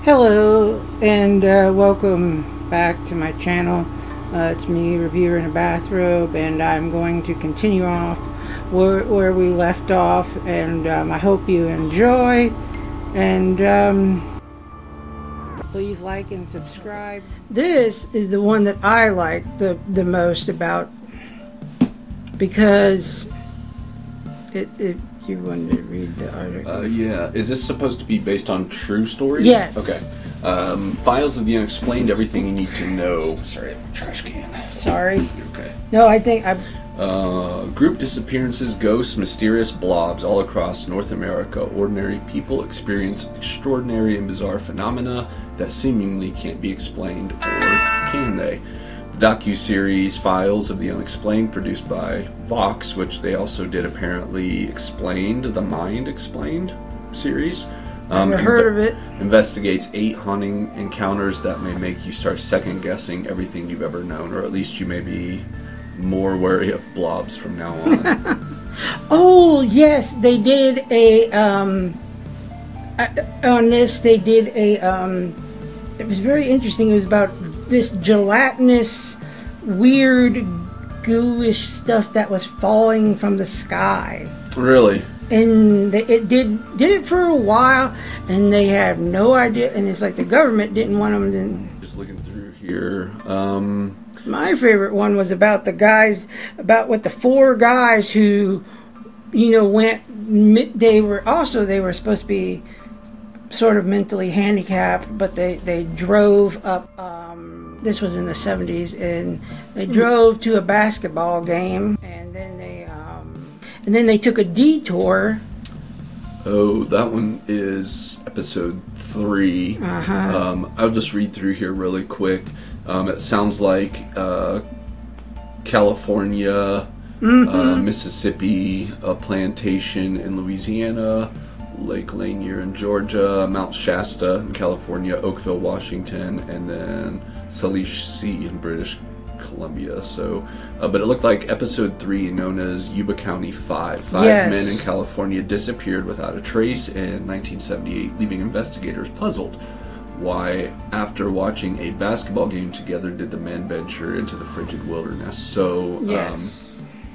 Hello and welcome back to my channel. It's me, Reviewer in a Bathrobe, and I'm going to continue off where we left off, and I hope you enjoy, and please like and subscribe. This is the one that I like the most about, because it you wanted to read the article? Yeah. Is this supposed to be based on true stories? Yes. Okay. Files of the Unexplained, everything you need to know. Sorry, I have a trash can. Sorry. You're okay. No, I think I've... Group disappearances, ghosts, mysterious blobs all across North America. Ordinary people experience extraordinary and bizarre phenomena that seemingly can't be explained, or can they? The docu-series Files of the Unexplained, produced by Vox, which they also did apparently Explained, the Mind Explained series. Never heard of it. Investigates 8 haunting encounters that may make you start second-guessing everything you've ever known, or at least you may be more wary of blobs from now on. Oh, yes, they did a, on this, they did a, it was very interesting. It was about this gelatinous, weird, gooish stuff that was falling from the sky. Really? And it did it for a while, and they had no idea, and it's like the government didn't want them to... Just looking through here, My favorite one was about the guys, with the 4 guys who, you know, they were supposed to be sort of mentally handicapped, but they drove up, this was in the 70s, and they drove to a basketball game, and then they took a detour. Oh, that one is episode 3. I'll just read through here really quick. It sounds like California, Mississippi, a plantation in Louisiana, Lake Lanier in Georgia, Mount Shasta in California, Oakville, Washington, and then Salish Sea in British Columbia. So, but it looked like episode 3, known as Yuba County 5. 5 Yes. men in California disappeared without a trace in 1978, leaving investigators puzzled. Why, after watching a basketball game together, did the men venture into the frigid wilderness? So, Yes.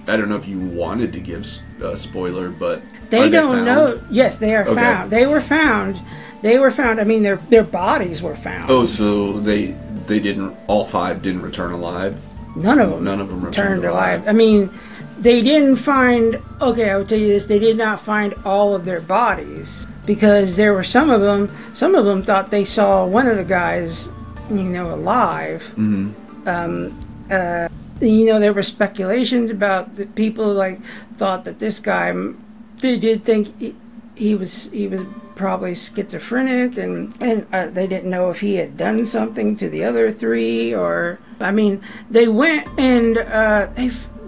I don't know if you wanted to give a spoiler, but They don't know. Yes, they are found. They were found. They were found. I mean, their bodies were found. Oh, so they didn't. All 5 didn't return alive. None of them. None of them returned alive. I mean, they didn't find. Okay, I will tell you this: they did not find all of their bodies, because there were some of them. Some of them thought they saw one of the guys, you know, alive. You know, there were speculations about the people thought that this guy. They did think he was probably schizophrenic, and they didn't know if he had done something to the other 3, or I mean, they went and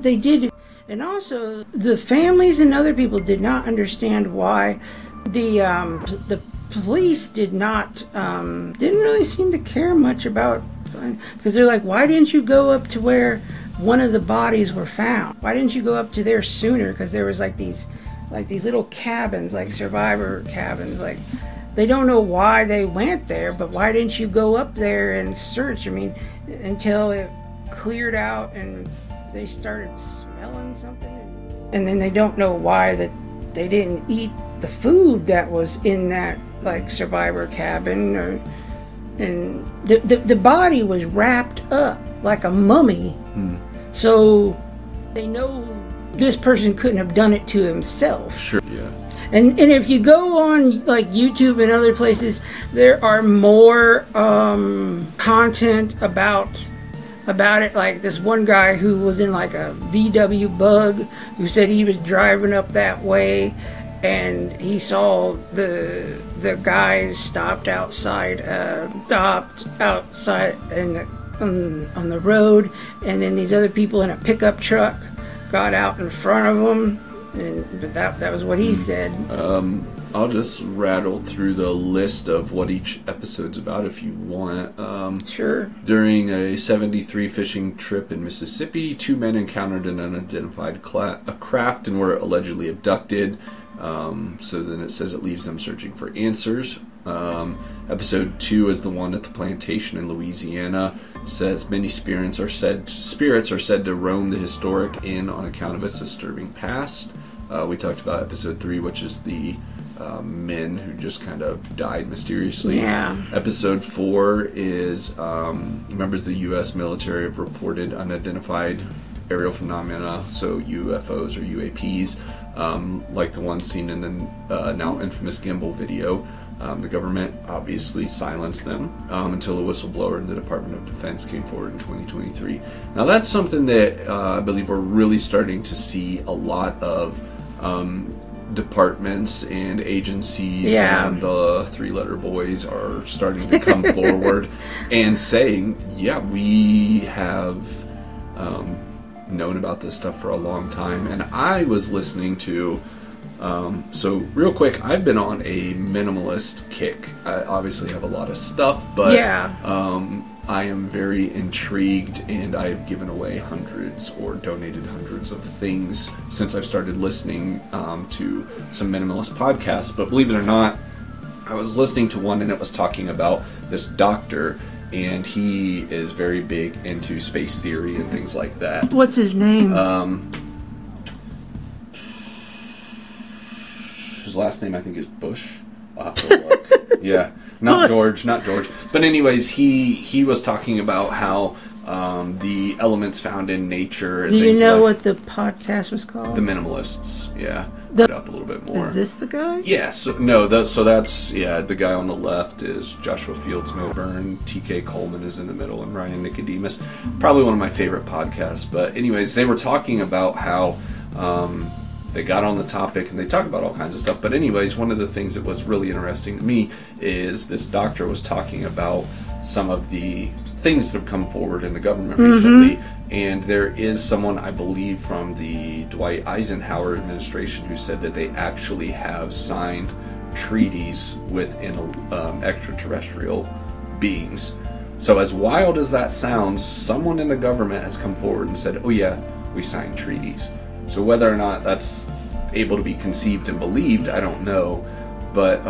they did, and also the families and other people did not understand why the police didn't really seem to care much about, because they're like, why didn't you go up to where one of the bodies were found? Why didn't you go up to there sooner? Because there was these little cabins, like survivor cabins. Like, they don't know why they went there, but why didn't you go up there and search? I mean, until it cleared out and they started smelling something. And then they don't know why that they didn't eat the food that was in that survivor cabin, and the body was wrapped up like a mummy. So they know this person couldn't have done it to himself. Sure. Yeah. And if you go on YouTube and other places, there are more content about it. Like this one guy who was in a VW Bug, who said he was driving up that way, and he saw the guys stopped outside on the road, and then these other people in a pickup truck got out in front of them, but that was what he said. I'll just rattle through the list of what each episode's about if you want. Sure. During a 73 fishing trip in Mississippi, 2 men encountered an unidentified craft and were allegedly abducted. So then it says it leaves them searching for answers. Episode 2 is the one at the plantation in Louisiana. It says many spirits are said to roam the historic inn on account of its disturbing past. We talked about episode 3, which is the men who just kind of died mysteriously. Yeah. Episode 4 is members of the U.S. military have reported unidentified aerial phenomena, so UFOs or UAPs, like the one seen in the now infamous gimbal video. The government obviously silenced them until a whistleblower in the Department of Defense came forward in 2023. Now that's something that I believe we're really starting to see a lot of departments and agencies, and the three-letter boys are starting to come forward and saying, yeah, we have known about this stuff for a long time. And I was listening to so real quick, I've been on a minimalist kick. I obviously have a lot of stuff, but I am very intrigued, and I've given away hundreds or donated hundreds of things since I've started listening to some minimalist podcasts. But believe it or not, I was listening to one and it was talking about this doctor, and he is very big into space theory and things like that. What's his name? His last name I think is Bush. I'll have to look. Yeah, not George. But anyways, he was talking about how the elements found in nature. And do you know what the podcast was called? The Minimalists. Yeah, it up a little bit more. Is this the guy? Yeah. So that's the guy on the left is Joshua Fields Milburn. T.K. Coleman is in the middle, and Ryan Nicodemus. Probably one of my favorite podcasts. But anyways, they were talking about how. They got on the topic and they talk about all kinds of stuff. But anyways, one of the things that was really interesting to me is this doctor was talking about some of the things that have come forward in the government recently. And there is someone, I believe, from the Dwight Eisenhower administration who said that they actually have signed treaties with extraterrestrial beings. So as wild as that sounds, someone in the government has come forward and said, oh yeah, we signed treaties. So whether or not that's able to be conceived and believed, I don't know. But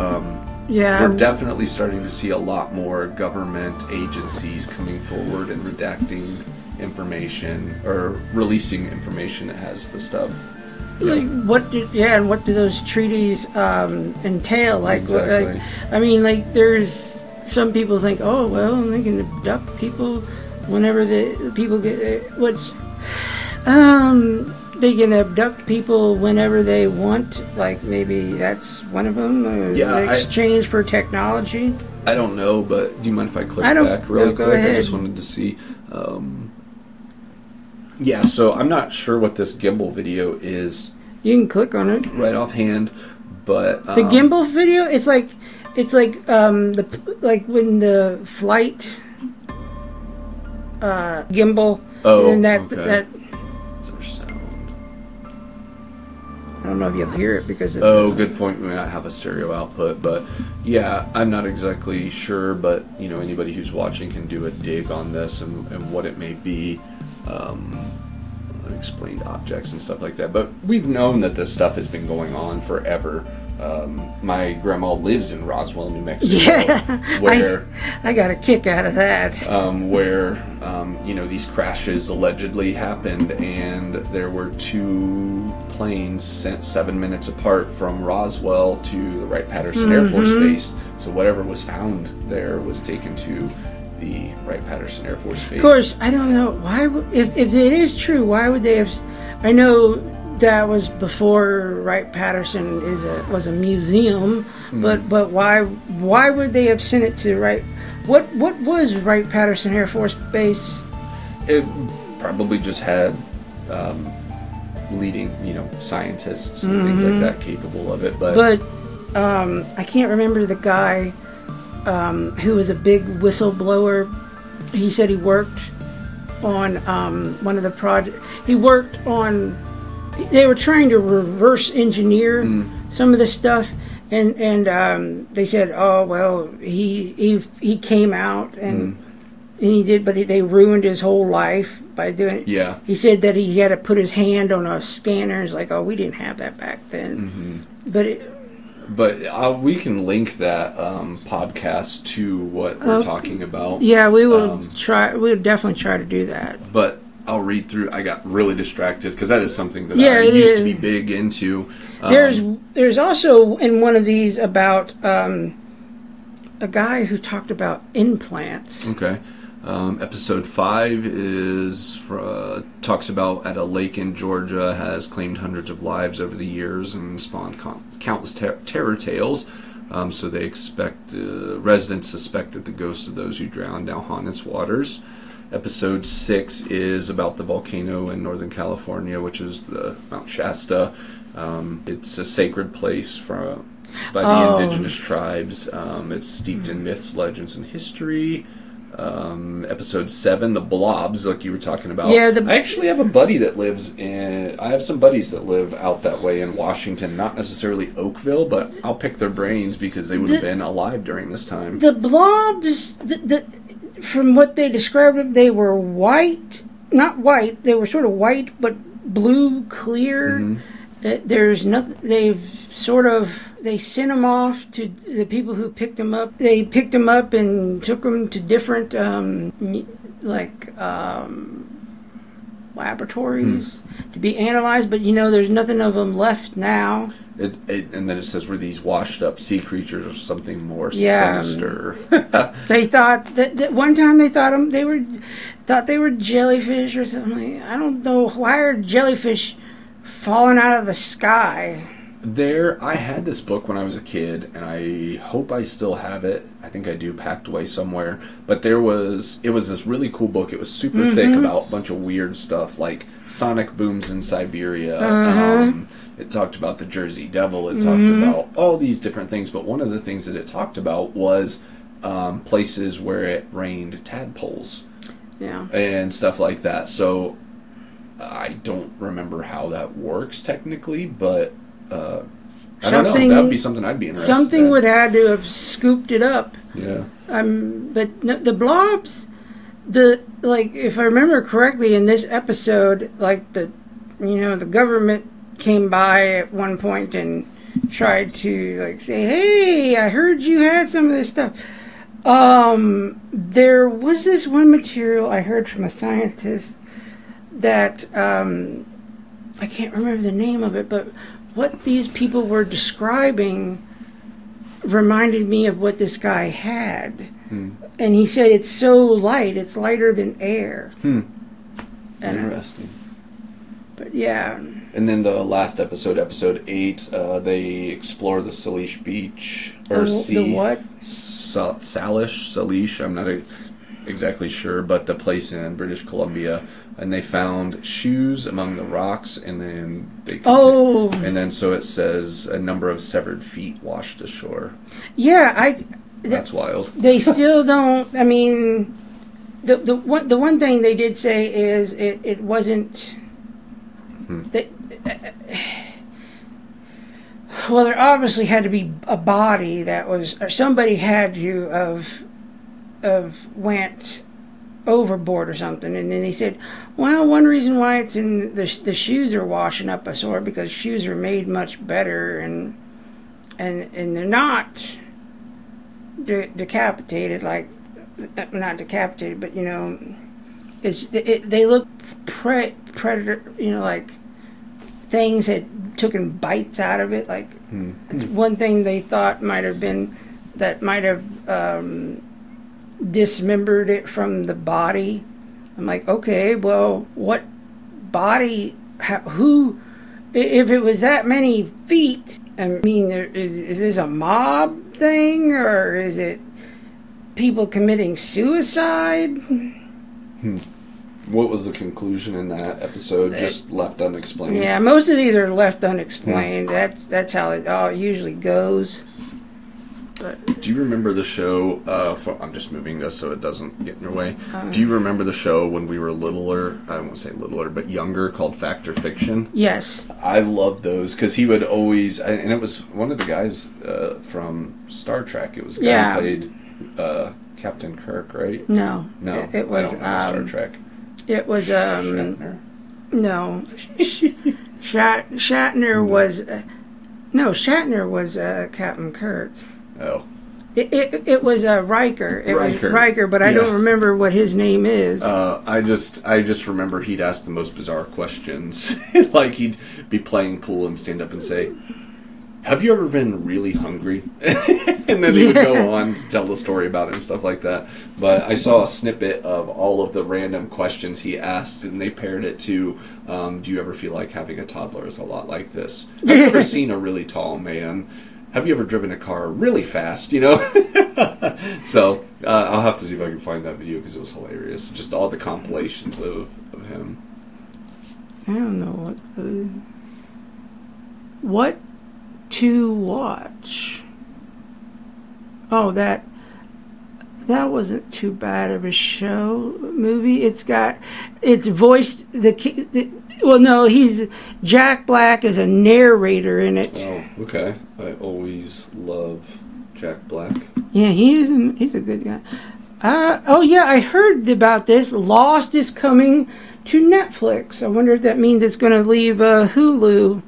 we're definitely starting to see a lot more government agencies coming forward and redacting information or releasing information that has the stuff. Like what do those treaties entail? Like, exactly. There's some people think, oh well, they can abduct people whenever the people get they can abduct people whenever they want. Like maybe that's one of them. Exchange for technology. I don't know, but do you mind if I click back really quick? Ahead. I just wanted to see. So I'm not sure what this gimbal video is. You can click on it right offhand, but the gimbal video. It's like when the flight gimbal. Oh, and that okay. that. Sound. I don't know if you'll hear it because of good point. We might have a stereo output, but yeah, I'm not exactly sure. But anybody who's watching can do a dig on this and what it may be. Unexplained objects and stuff like that. But we've known that this stuff has been going on forever. My grandma lives in Roswell, New Mexico. Yeah, where I got a kick out of that. Where these crashes allegedly happened, and there were 2 planes sent 7 minutes apart from Roswell to the Wright-Patterson Air Force Base. So whatever was found there was taken to the Wright-Patterson Air Force Base. Of course, I don't know why. If it is true, why would they have? I know that was before Wright-Patterson was a museum, but why would they have sent it to Wright? What was Wright-Patterson Air Force Base? It probably just had leading, scientists and things like that capable of it. But I can't remember the guy who was a big whistleblower. He said he worked on one of the projects. He worked on. They were trying to reverse engineer some of the stuff, and they said, "Oh well, he came out and he did, but they ruined his whole life by doing it." Yeah, he said that he had to put his hand on a scanner. It's like, "Oh, we didn't have that back then," But we can link that podcast to what we're talking about. Yeah, we will try. We'll definitely try to do that. But I'll read through. I got really distracted because that is something that I used to be big into. There's also in one of these about a guy who talked about implants. Okay. Episode 5 talks about at a lake in Georgia, has claimed hundreds of lives over the years and spawned countless terror tales. So they expect residents suspect that the ghosts of those who drowned now haunt its waters. Episode 6 is about the volcano in Northern California, which is the Mount Shasta. It's a sacred place by the indigenous tribes. It's steeped in myths, legends, and history. Episode 7, the blobs, like you were talking about. Yeah, I actually have a buddy that lives I have some buddies that live out that way in Washington, not necessarily Oakville, but I'll pick their brains because they would have been alive during this time. The blobs, from what they described, they were white, not white, they were sort of white, but blue, clear. Mm-hmm. There's nothing, they sent them off to the people who picked them up. They picked them up and took them to different, laboratories to be analyzed. But, there's nothing of them left now. And then it says we're these washed up sea creatures or something more sinister. They thought that one time they thought they were jellyfish or something. I don't know, why are jellyfish falling out of the sky? I had this book when I was a kid, and I hope I still have it. I think I do, packed away somewhere. But it was this really cool book. It was super thick about a bunch of weird stuff, like sonic booms in Siberia. It talked about the Jersey Devil. It talked about all these different things. But one of the things that it talked about was places where it rained tadpoles. Yeah. And stuff like that. So I don't remember how that works technically, but I don't know. That would be something I'd be interested in. Something would have to have scooped it up. Yeah. But no, the blobs, if I remember correctly, in this episode, the government came by at one point and tried to say, "Hey, I heard you had some of this stuff." There was this one material I heard from a scientist that I can't remember the name of it, but what these people were describing reminded me of what this guy had. And he said it's so light, it's lighter than air. Interesting. But yeah. And then the last episode 8, they explore the Salish beach, or sea. The what? Salish, I'm not exactly sure, but the place in British Columbia. And they found shoes among the rocks, and then and then so it says a number of severed feet washed ashore. Yeah, that's wild. They still don't. I mean, the one thing they did say is it wasn't. Well, there obviously had to be a body that was, or somebody had to have went overboard or something. And then they said, well, one reason why it's in the shoes are washing up ashore because shoes are made much better and they're not decapitated, not decapitated, but they look predator, like things had taken bites out of it. One thing they thought might have been that might have dismembered it from the body. I'm like, okay, well, what body? Who? If it was that many feet, I mean, is this a mob thing or is it people committing suicide? What was the conclusion in that episode? Just left unexplained. Yeah, most of these are left unexplained. That's how it usually goes. But, do you remember the show? I'm just moving this so it doesn't get in your way. Do you remember the show when we were littler? I won't say littler, but younger, called Fact or Fiction? Yes. I loved those because he would always, and it was one of the guys from Star Trek. It was the guy who played Captain Kirk, right? No, it was Star Trek. It was Shatner. No, Shatner was. No, Shatner was Captain Kirk. Oh. It was Riker. It Riker. was Riker, but I don't remember what his name is. I just remember he'd ask the most bizarre questions. Like he'd be playing pool and stand up and say, "Have you ever been really hungry?" And then he would go on to tell the story about it and stuff like that. But I saw a snippet of all of the random questions he asked, and they paired it to, "Do you ever feel like having a toddler is a lot like this? Have you ever seen a really tall man? Have you ever driven a car really fast?" You know? So I'll have to see if I can find that video because it was hilarious. Just all the compilations of him. I don't know what to watch. Oh, that wasn't too bad of a movie. It's voiced well, no, Jack Black is a narrator in it. Oh, okay. I always love Jack Black. Yeah, he's a good guy. Oh yeah, I heard about this. Lost is coming to Netflix. I wonder if that means it's going to leave Hulu.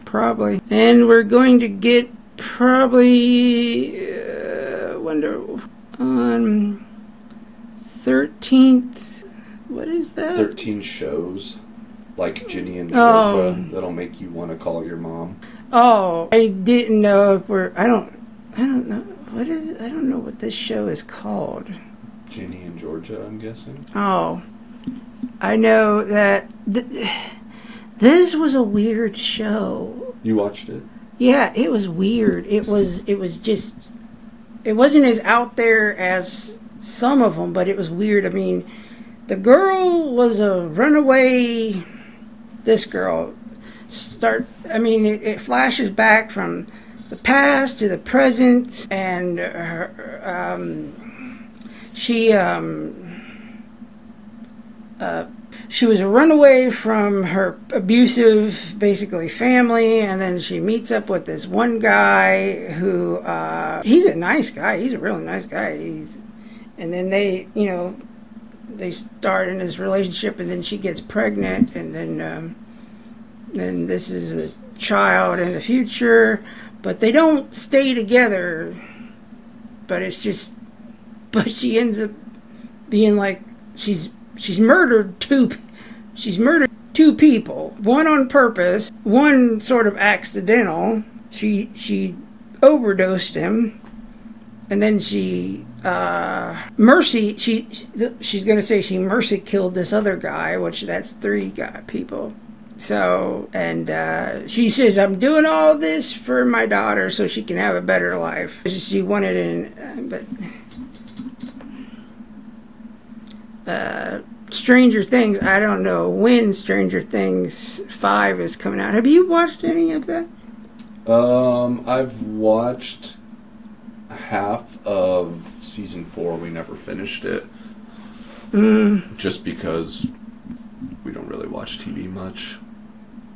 Probably. And we're going to get on 13th. What is that? 13 shows. Like Ginny and Georgia, that'll make you want to call your mom. Oh, I didn't know if I don't know. What is it? I don't know what this show is called. Ginny and Georgia, I'm guessing. Oh. I know that this was a weird show. You watched it? Yeah, it was weird. It was just, it wasn't as out there as some of them, but it was weird. I mean, the girl was a runaway. This girl it flashes back from the past to the present, and she was a runaway from her abusive, basically, family, and then she meets up with this one guy who, he's a nice guy. He's a really nice guy. And then they start in this relationship, and then she gets pregnant, and then this is a child in the future, but they don't stay together. But she ends up being like, she's murdered two people, one on purpose, one sort of accidental. She overdosed him, and then she's going to say she mercy killed this other guy, which that's 3 people. So, and she says, "I'm doing all this for my daughter so she can have a better life." She wanted Stranger Things, I don't know when Stranger Things 5 is coming out. Have you watched any of that? I've watched half of season 4. We never finished it. Just because we don't really watch TV much.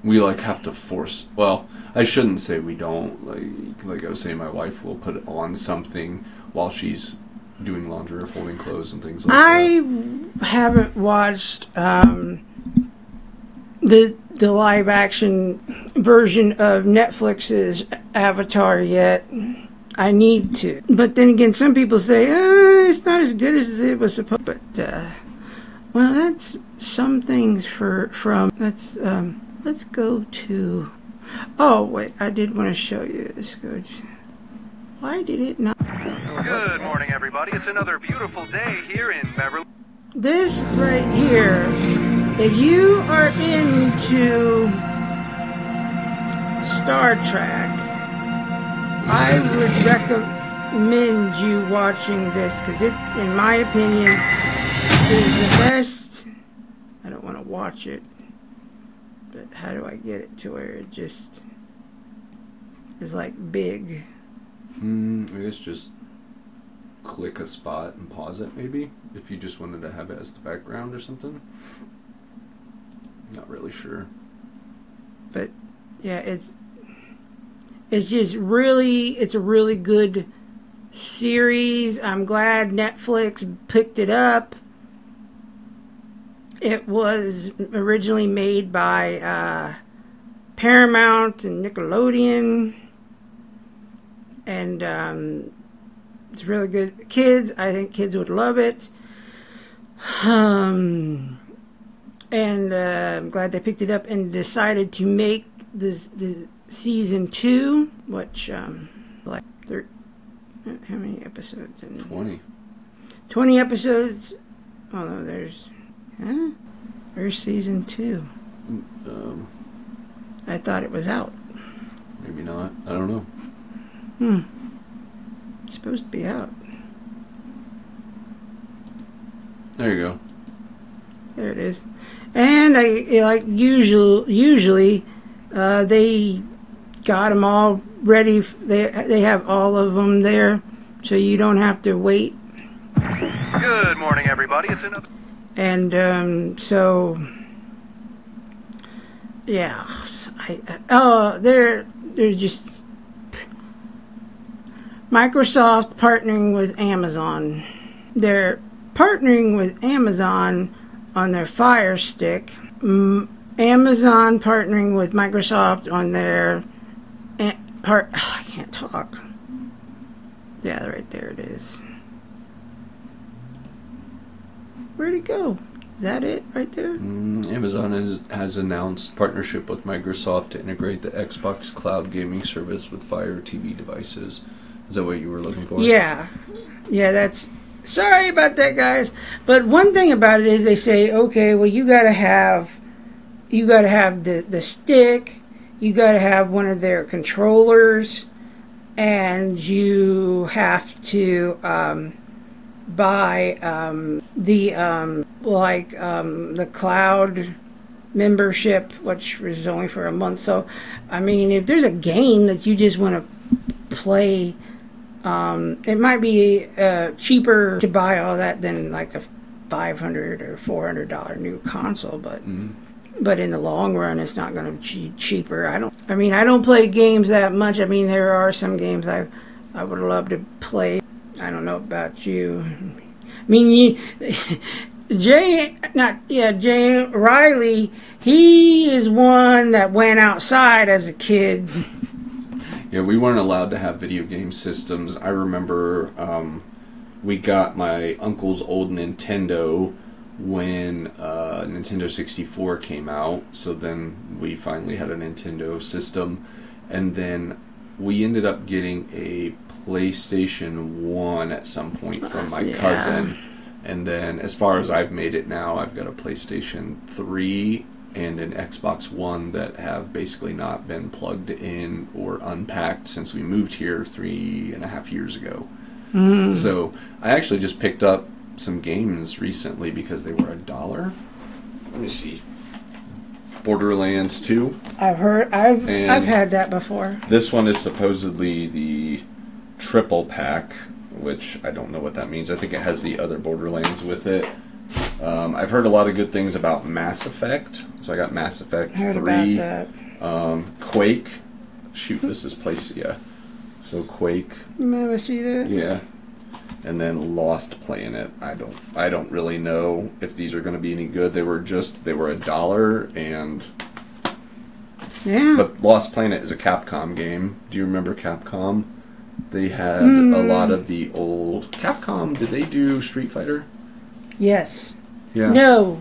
We have to force. Well, I shouldn't say we don't. Like I was saying, my wife will put on something while she's doing laundry or folding clothes and things like that. I haven't watched the live action version of Netflix's Avatar yet. I need to. But then again, some people say, it's not as good as it was supposed to. But, well, that's some things let's go to... Oh, wait, I did want to show you this. Why did it not... Good morning, everybody. It's another beautiful day here in Beverly. This right here, if you are into Star Trek, I would recommend you watching this because it, in my opinion, is the best. I don't want to watch it, but how do I get it to where it just is like big? I guess just click a spot and pause it, maybe, if you just wanted to have it as the background or something. Not really sure. But yeah, it's just really, it's a really good series. I'm glad Netflix picked it up. It was originally made by Paramount and Nickelodeon. And it's really good. Kids, I think kids would love it. And I'm glad they picked it up and decided to make the season 2, which like how many episodes? 20. 20 episodes. Oh no, there's season 2. I thought it was out. Maybe not. I don't know. It's supposed to be out. There you go. There it is. And usually they got them all ready. They have all of them there, so you don't have to wait. Good morning, everybody. It's another. And so yeah, they're just Microsoft partnering with Amazon. They're partnering with Amazon on their Fire Stick. Amazon partnering with Microsoft on their I can't talk. Yeah, right there it is. Where'd it go? Is that it right there? Amazon has announced partnership with Microsoft to integrate the Xbox cloud gaming service with Fire TV devices. Is that what you were looking for? Yeah. That's. Sorry about that, guys. But one thing about it is they say, okay, well, you gotta have the stick, you gotta have one of their controllers, and you have to buy the cloud membership, which was only for a month. So, I mean, if there's a game that you just want to play. It might be cheaper to buy all that than like a $500 or $400 new console, but in the long run, it's not going to be cheaper. I don't play games that much. I mean, there are some games I would love to play. I don't know about you. I mean, Jay Riley. He is one that went outside as a kid. Yeah, we weren't allowed to have video game systems. I remember we got my uncle's old Nintendo when Nintendo 64 came out. So then we finally had a Nintendo system. And then we ended up getting a PlayStation 1 at some point from my cousin. And then as far as I've made it now, I've got a PlayStation 3 and an Xbox One that have basically not been plugged in or unpacked since we moved here 3.5 years ago. So I actually just picked up some games recently because they were $1. Let me see. Borderlands 2. I've had that before. This one is supposedly the triple pack, which I don't know what that means. I think it has the other Borderlands with it. I've heard a lot of good things about Mass Effect. So I got Mass Effect 3. About that. Quake. Shoot, this is placed, yeah. So Quake. You ever see that? Yeah. And then Lost playing it. I don't really know if these are going to be any good. They were $1 and... Yeah. But Lost Planet is a Capcom game. Do you remember Capcom? They had a lot of the old... Capcom, did they do Street Fighter? Yes. Yeah. No.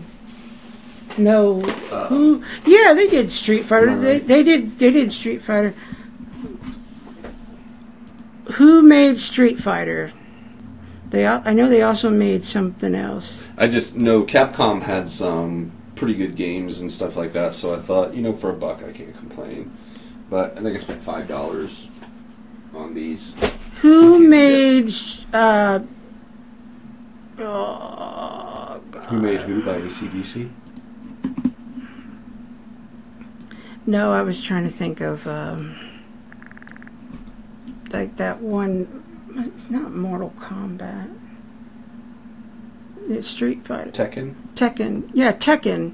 Who? Yeah, they did Street Fighter. Right. They did Street Fighter. Who made Street Fighter? I know they also made something else. I just know Capcom had some pretty good games and stuff like that, so I thought, for $1 I can't complain. But I think I spent $5 on these. Who made... Who made who by AC/DC? No, I was trying to think of like that one. It's not Mortal Kombat. It's Street Fighter. Tekken. Yeah, Tekken.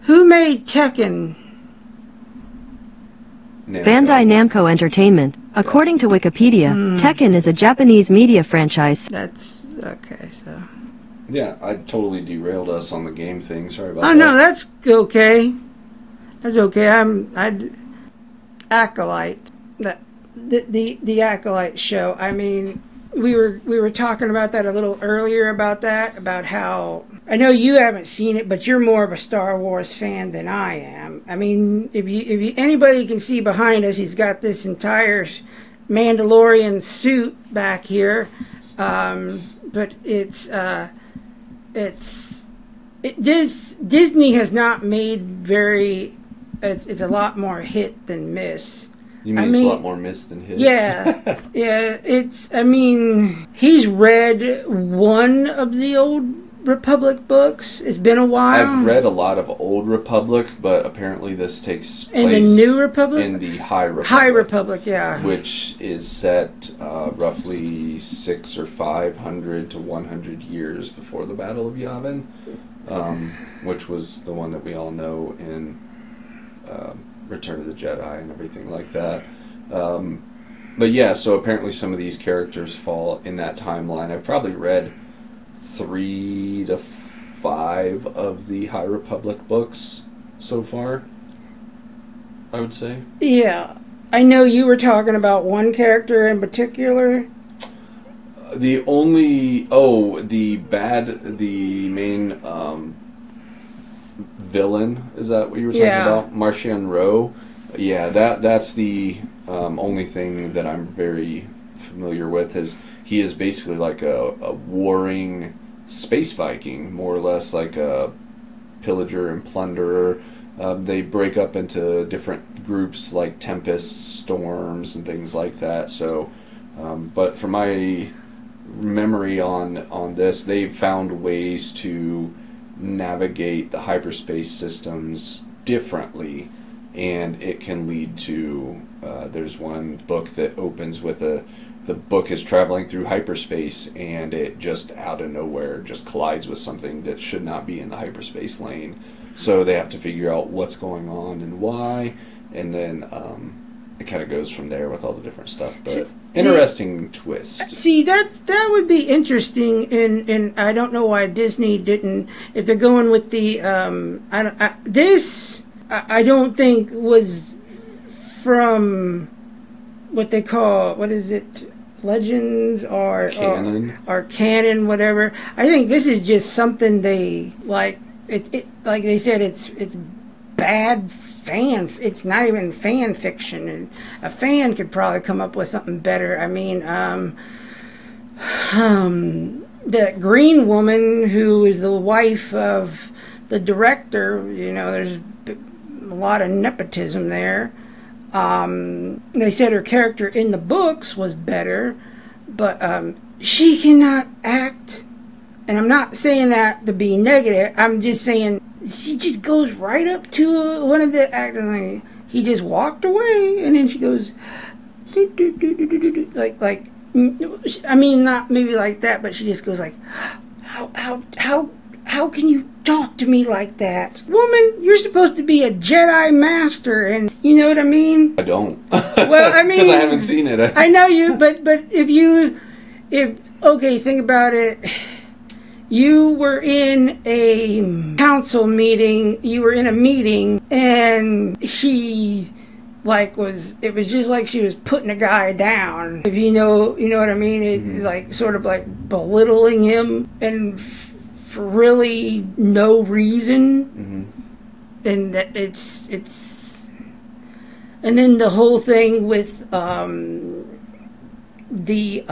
Who made Tekken? Bandai Namco Entertainment. According to Wikipedia, Tekken is a Japanese media franchise. That's okay. So. Yeah, I totally derailed us on the game thing. Sorry about that. Oh no, that's okay. That's okay. I'd Acolyte, the Acolyte show. I mean, we were talking about that a little earlier about how I know you haven't seen it, but you're more of a Star Wars fan than I am. I mean, if you anybody can see behind us, he's got this entire Mandalorian suit back here, but Disney has not made very. It's a lot more hit than miss. You mean it's a lot more miss than hit? Yeah, yeah. I mean, he's read one of the Old Republic books. It's been a while. I've read a lot of Old Republic, but apparently this takes place in the New Republic? In the High Republic. High Republic, yeah. Which is set roughly 600 or 500 to 100 years before the Battle of Yavin, which was the one that we all know in Return of the Jedi and everything like that. But yeah, so apparently some of these characters fall in that timeline. I've probably read 3 to 5 of the High Republic books so far, I would say. Yeah. I know you were talking about one character in particular. The main villain, is that what you were talking about? Martian Rowe. Yeah, that's the only thing that I'm very familiar with. Is he is basically like a warring space Viking, more or less like a pillager and plunderer. They break up into different groups like tempests, storms, and things like that. So, but from my memory on this, they've found ways to navigate the hyperspace systems differently, and it can lead to there's one book that opens with the book is traveling through hyperspace, and it just out of nowhere just collides with something that should not be in the hyperspace lane, so they have to figure out what's going on and why, and then it kind of goes from there with all the different stuff. But interesting twist. See, that would be interesting, and I don't know why Disney didn't. If they're going with the I don't think was from what they call, what is it, Legends or canon, whatever. I think this is just something they like. It like they said, it's bad fan. It's not even fan fiction, and a fan could probably come up with something better. I mean, that green woman who is the wife of the director. You know, there's a lot of nepotism there. They said her character in the books was better, but she cannot act. And I'm not saying that to be negative. I'm just saying she just goes right up to one of the actors. Like, he just walked away, and then she goes, like. I mean, not maybe like that, but she just goes like, how can you talk to me like that? Woman, you're supposed to be a Jedi Master, and you know what I mean? I don't. Well, I mean... Because I haven't seen it. I know you, but okay, think about it. You were in a council meeting, you were in a meeting, and she... it was just like she was putting a guy down. If you know what I mean? It's like sort of like belittling him, and for really no reason. And that it's and then the whole thing with the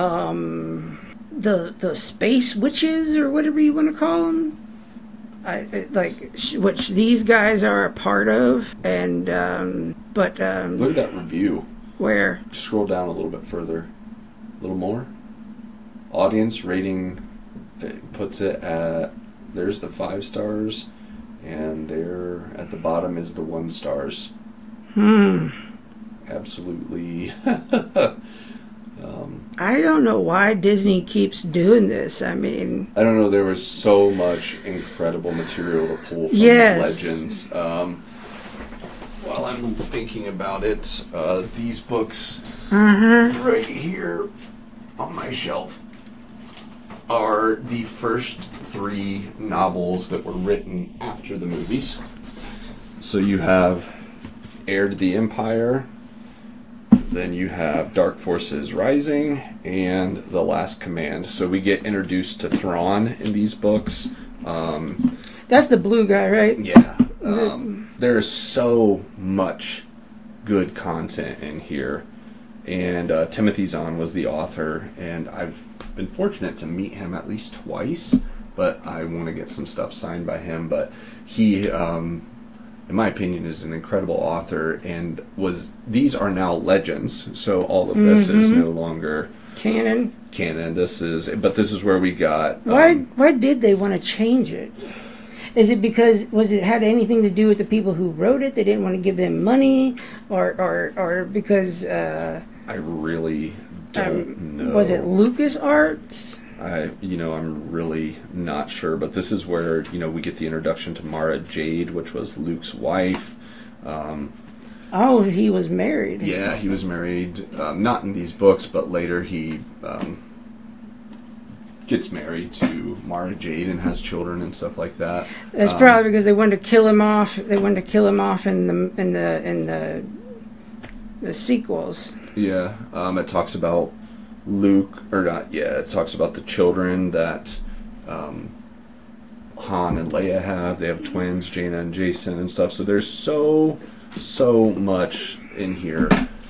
space witches, or whatever you want to call them, which these guys are a part of, and look at that review. Where? Just scroll down a little bit further, a little more. Audience rating, it puts it at, there's the 5 stars, and there at the bottom is the 1 stars. Absolutely. I don't know why Disney keeps doing this. I mean, I don't know. There was so much incredible material to pull from Legends. While I'm thinking about it, these books right here on my shelf are the first 3 novels that were written after the movies. So you have Heir to the Empire. Then you have Dark Forces Rising and The Last Command. So we get introduced to Thrawn in these books. That's the blue guy, right? Yeah. There's so much good content in here. And Timothy Zahn was the author, and I've been fortunate to meet him at least twice, but I want to get some stuff signed by him. But he, in my opinion, is an incredible author, and these are now legends, so all of this is no longer canon. This is where we got... Why did they want to change it? Is it because had anything to do with the people who wrote it? They didn't want to give them money, or because I really don't know. Was it LucasArts? I'm really not sure, but this is where we get the introduction to Mara Jade, which was Luke's wife. Oh, he was married. Yeah, he was married. Not in these books, but later he gets married to Mara Jade and has children and stuff like that. That's probably because they wanted to kill him off. They wanted to kill him off in the sequels. Yeah, it talks about Luke, or not. Yeah, it talks about the children that Han and Leia have. They have twins, Jaina and Jason, and stuff. So there's so much in here,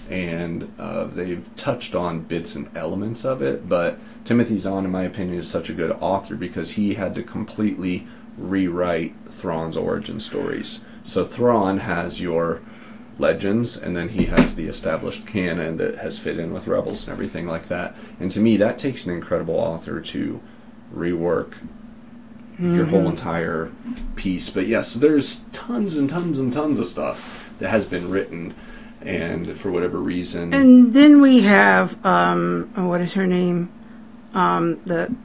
and they've touched on bits and elements of it, but Timothy Zahn, in my opinion, is such a good author because he had to completely rewrite Thrawn's origin stories. So Thrawn has your legends, and then he has the established canon that has fit in with Rebels and everything like that. And to me, that takes an incredible author to rework your whole entire piece. But yes, there's tons and tons and tons of stuff that has been written, and for whatever reason... And then we have, what is her name? The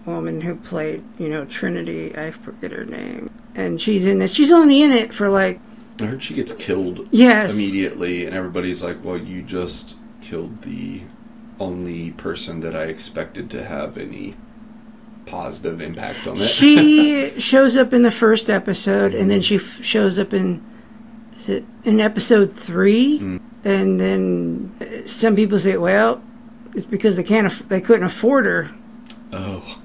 woman who played, Trinity, I forget her name. And she's in this. She's only in it for I heard she gets killed immediately, and everybody's like, well, you just killed the only person that I expected to have any positive impact on it. She shows up in the first episode, and then she shows up in episode 3, and then some people say, well, it's because they couldn't afford her. Oh,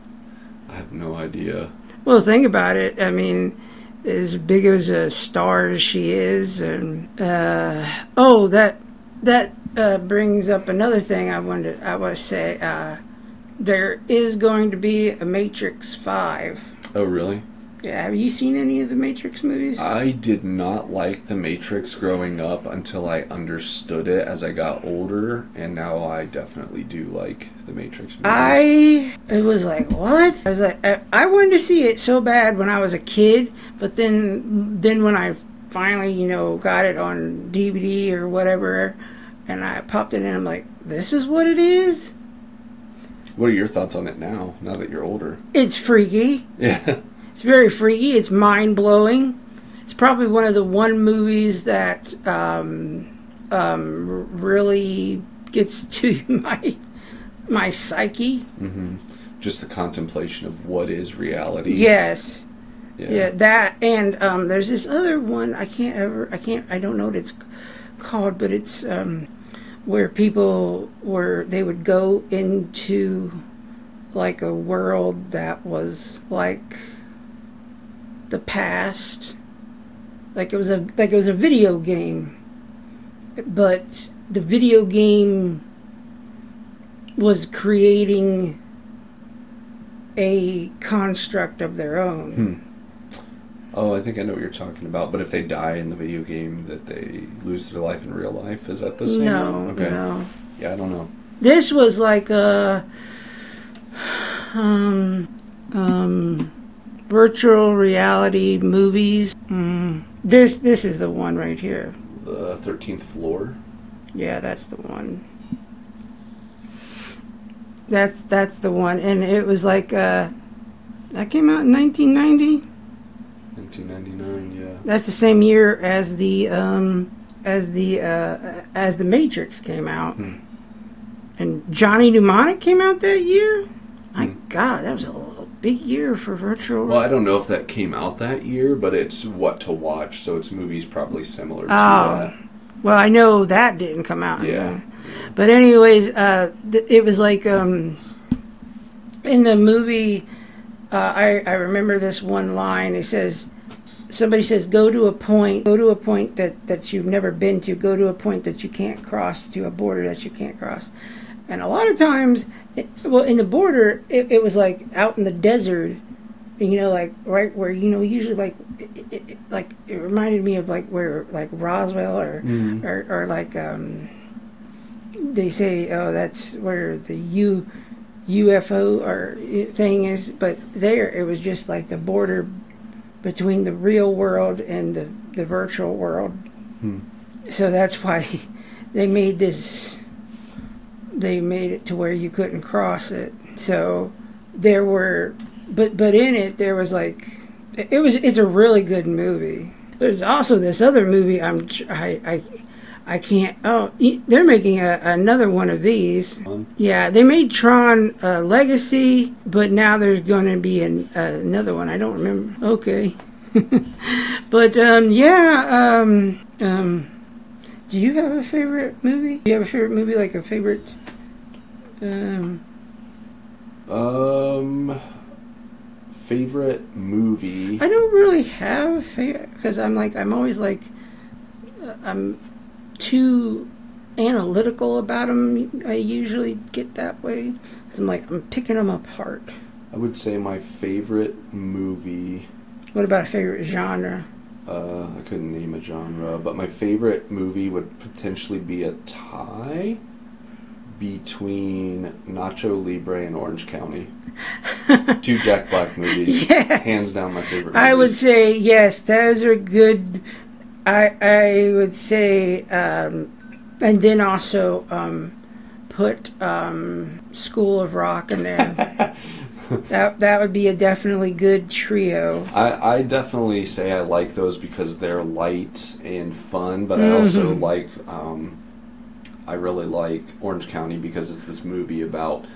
I have no idea. Well, think about it. I mean, as big as a star as she is, and that brings up another thing I want to say. There is going to be a Matrix 5. Oh, really? Yeah, have you seen any of the Matrix movies? I did not like the Matrix growing up until I understood it as I got older, and now I definitely do like the Matrix movies. It was like, what? I was like, I wanted to see it so bad when I was a kid, but then when I finally, got it on DVD or whatever, and I popped it in, I'm like, this is what it is? What are your thoughts on it now that you're older? It's freaky. Yeah. It's very freaky. It's mind-blowing. It's probably one of the movies that really gets to my psyche. Mm-hmm. Just the contemplation of what is reality. Yes. Yeah, that, and there's this other one, I don't know what it's called, but it's where they would go into like a world that was like the past, like it was a video game, but the video game was creating a construct of their own. Oh, I think I know what you're talking about. But if they die in the video game, that they lose their life in real life, is that the same? No, no. Yeah, I don't know. This was like a virtual reality movies. This is the one right here. The 13th Floor? Yeah, that's the one. That's the one. And it was like, that came out in 1990? 1999, yeah. That's the same year as the Matrix came out. And Johnny Mnemonic came out that year? My God, that was a little big year for virtual. Well, I don't know if that came out that year, but it's what to watch, so its movie's probably similar to that. Well, I know that didn't come out. Yeah. But anyways, it was like in the movie, I remember this one line. It says, somebody says, go to a point that you've never been to, go to a point that you can't cross, to a border that you can't cross. And a lot of times, in the border, it was like out in the desert, like right where, usually like, it reminded me of like where, like Roswell or like, they say, oh, that's where the UFO or thing is, but there it was just like the border between the real world and the virtual world. So that's why they made it to where you couldn't cross it. So there were, but in it there was like, it's a really good movie. There's also this other movie I can't. Oh, they're making another one of these. Yeah, they made Tron Legacy, but now there's going to be another one. I don't remember. Okay, but yeah. Do you have a favorite movie? Do you have a favorite movie, like a favorite? Favorite movie. I don't really have a favorite because I'm always like, I'm too analytical about them. I usually get that way. So I'm picking them apart. I would say my favorite movie. What about a favorite genre? I couldn't name a genre, but my favorite movie would potentially be a tie between Nacho Libre and Orange County. Two Jack Black movies. Yes. Hands down my favorite movies. I would say, yes, those are good. I would say, and then also put School of Rock in there. That would be a definitely good trio. I definitely say I like those because they're light and fun, but I also like, I really like Orange County because it's this movie about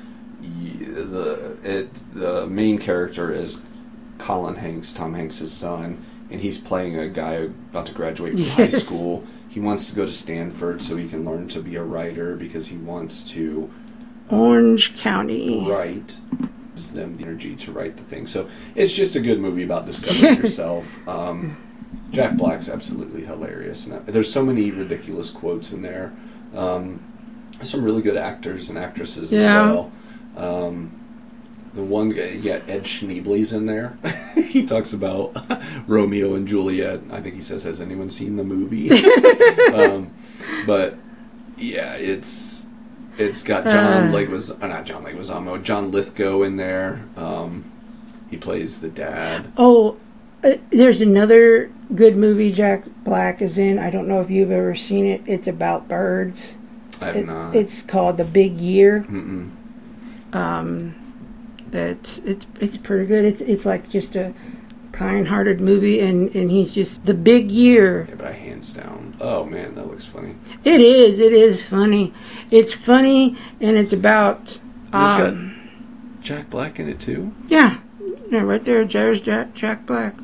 the main character is Colin Hanks, Tom Hanks' son, and he's playing a guy about to graduate from high school. He wants to go to Stanford so he can learn to be a writer because he wants to Orange County write. Gives them the energy to write the thing. So it's just a good movie about discovering yourself. Jack Black's absolutely hilarious. And there's so many ridiculous quotes in there. Some really good actors and actresses as well. The one guy, Ed Schneebly's in there. He talks about Romeo and Juliet. I think he says, "Has anyone seen the movie?" But yeah, it's got John Lithgow in there. He plays the dad. Oh, there's another good movie Jack Black is in. I don't know if you've ever seen it. It's about birds. I have not. It's called The Big Year. Mm-mm. It's pretty good. It's like just a kind-hearted movie, and he's just The Big Year. Yeah, but hands down. Oh man, that looks funny. It is funny. It's funny, and it's about. It's got Jack Black in it too. Yeah, right there. There's Jack Black.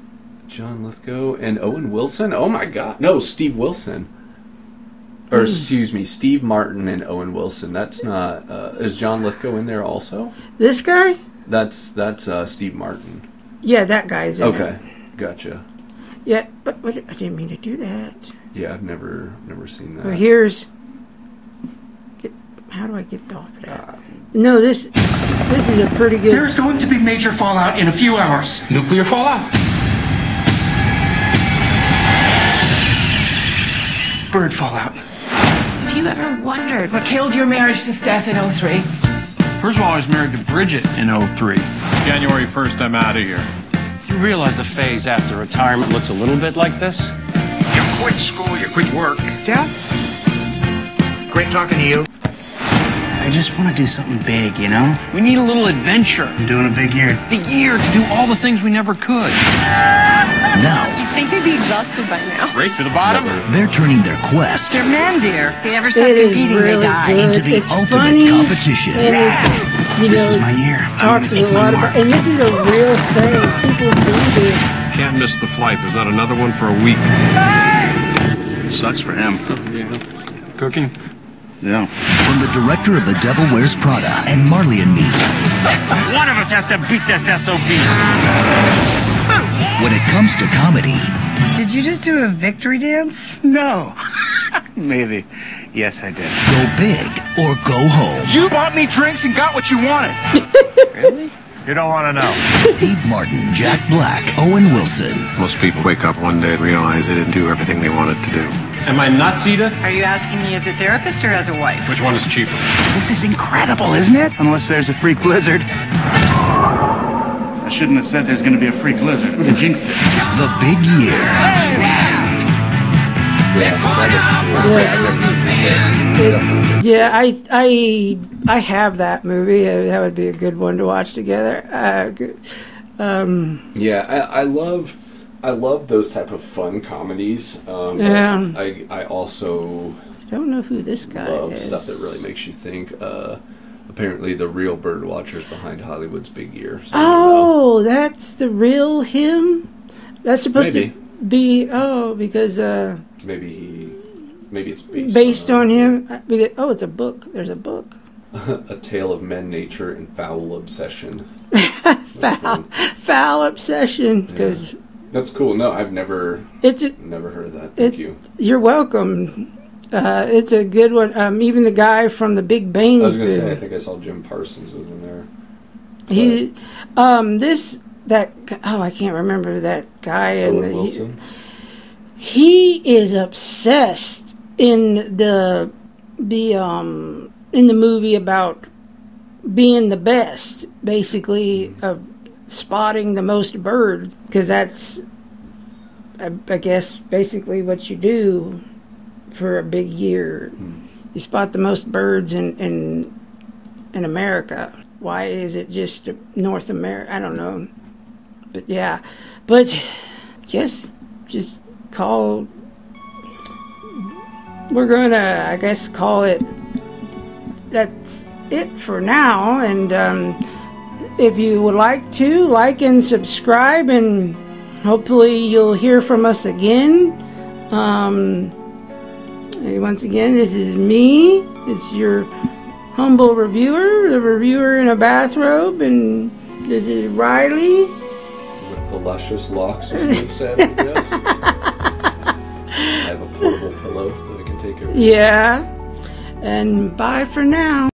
John Lithgow and Owen Wilson. Oh my God, no, Steve Wilson. Or excuse me, Steve Martin and Owen Wilson. That's not. Is John Lithgow in there also? This guy? That's Steve Martin. Yeah, that guy's in it. Okay, gotcha. Yeah, but I didn't mean to do that. Yeah, I've never seen that. Well, here's. How do I get off of that? No, this is a pretty good. There's going to be major fallout in a few hours. Nuclear fallout. Bird fallout. Have you ever wondered what killed your marriage to Steph in 03? First of all, I was married to Bridget in 03. January 1st, I'm out of here. You realize the phase after retirement looks a little bit like this? You quit school, you quit work. Dad? Great talking to you. I just want to do something big, you know? We need a little adventure. I'm doing a big year. Big year to do all the things we never could. Now, You'd think they'd be exhausted by now. Race to the bottom. they're turning their quest They're men, dear. They never stop It is competing, really they die. good. into the It's ultimate funny, competition. and This is my year. I'm talks gonna a hit lot my about, mark. and this is a real thing. People do this. Can't miss the flight. There's not another one for a week. Sucks for him. Cooking? Yeah. From the director of The Devil Wears Prada and Marley and Me. One of us has to beat this SOB. When it comes to comedy, Did you just do a victory dance? No. Maybe. Yes, I did. go big or go home. You bought me drinks and got what you wanted. Really? You don't want to know. Steve Martin, Jack Black, Owen Wilson. Most people wake up one day and realize they didn't do everything they wanted to do. Am I nuts, Edith? Are you asking me as a therapist or as a wife? Which one is cheaper? This is incredible, isn't it? Unless there's a freak blizzard. I shouldn't have said there's going to be a freak blizzard. Would have jinxed it. The Big Year. Yeah, I have that movie. That would be a good one to watch together. Yeah, I love those type of fun comedies. Yeah. I also I don't know who this guy love is. stuff that really makes you think. Apparently, the real bird watchers behind Hollywood's Big Year. So Oh, that's the real him. That's supposed Maybe. to be because maybe it's based, based on him. It's a book. There's a book. A Tale of Men, Nature, and Foul Obsession. Foul obsession because That's cool. No, I've never heard of that. Thank you. You're welcome. It's a good one. Even the guy from The Big Bang I was gonna Theory. say, I think I saw Jim Parsons was in there. I can't remember that guy. Owen Wilson. He is obsessed in the movie about being the best, basically spotting the most birds, because that's, I guess, basically what you do for a big year. You spot the most birds in America. Why is it just North America? I don't know. But yeah, just call. We're gonna, I guess, call it. That's it for now. And if you would like to like and subscribe, and hopefully you'll hear from us again. Once again, this is me. It's your humble reviewer, the reviewer in a bathrobe, and this is Riley. With the luscious locks, as you said, I guess. I have a portable pillow that I can take care of. Yeah. And bye for now.